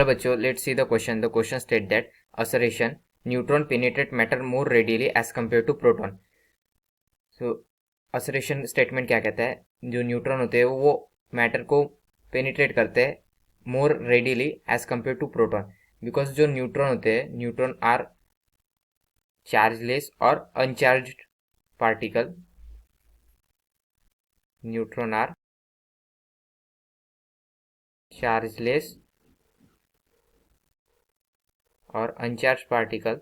बच्चों, let's see the question. The question state that assertion neutron penetrate matter more readily as compare to proton. So assertion statement क्या कहता है, जो neutron होते हैं वो मैटर को पेनिट्रेट करते हैं more readily as compare to proton. Because जो न्यूट्रॉन होते हैं, न्यूट्रॉन आर चार्जलेस और uncharged particle. Neutron are chargeless और uncharge particle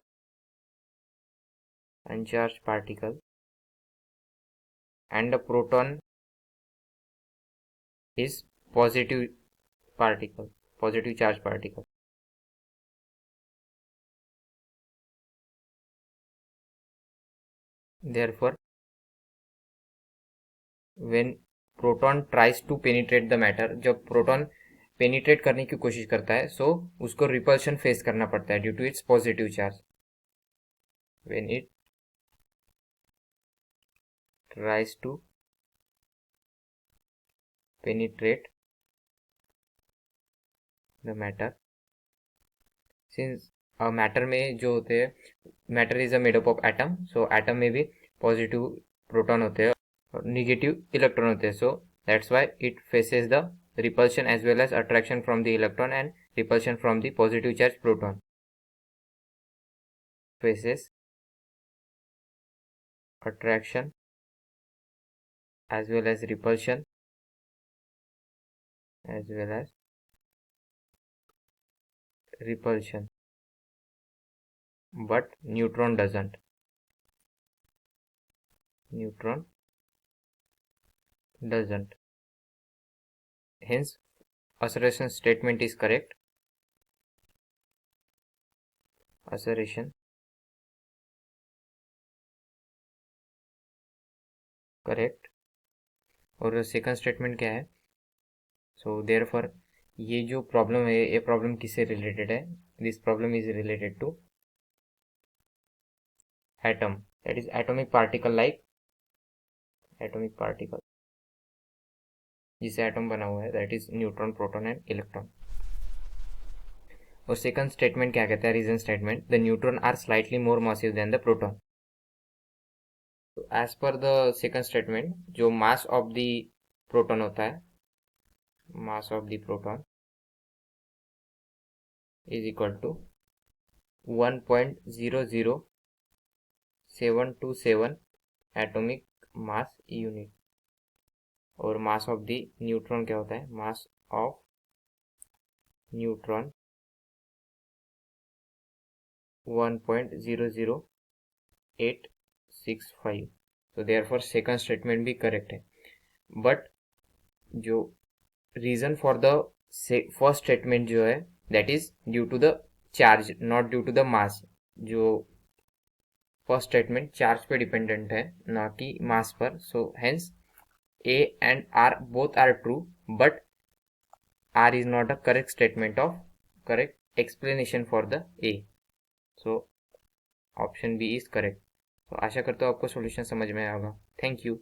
and the proton is positive charge particle. Therefore, when proton tries to penetrate the matter, जब proton penetrate करने की कोशिश करता है, सो उसको रिपल्शन फेस करना पड़ता है due to its positive charge. when it tries to penetrate the matter, since matter में जो होते हैं, matter is a made up of atom, so atom में भी पॉजिटिव प्रोटॉन होते हैं और निगेटिव इलेक्ट्रॉन होते हैं. So that's why it faces the repulsion as well as attraction from the electron and repulsion from the positive charge proton. Faces attraction as well as repulsion but neutron doesn't. Hence assertion statement is correct. Assertion correct. और second statement क्या है? So therefore ये जो problem है, ये problem किससे related है? This problem is related to atom, that is atomic particle, जिससे एटम बना हुआ है, that is neutron, proton and electron. और सेकंड स्टेटमेंट क्या कहता है? Reason statement, the neutron are slightly more massive than the proton. तो as per the second statement, जो मास ऑफ द प्रोटॉन होता है, mass of the proton is equal to 1.00727 atomic mass unit. और mass of the neutron क्या होता है? Mass of neutron 1.00865. तो therefore second statement भी करेक्ट है. बट जो reason for the first statement जो है, that is due to the charge, not due to the mass. जो फर्स्ट स्टेटमेंट चार्ज पे डिपेंडेंट है, ना कि मास पर. So hence A and R both are true, but R is not a correct statement of correct explanation for the A. So option B is correct. तो आशा करता हूँ आपको solution समझ में आएगा. Thank you.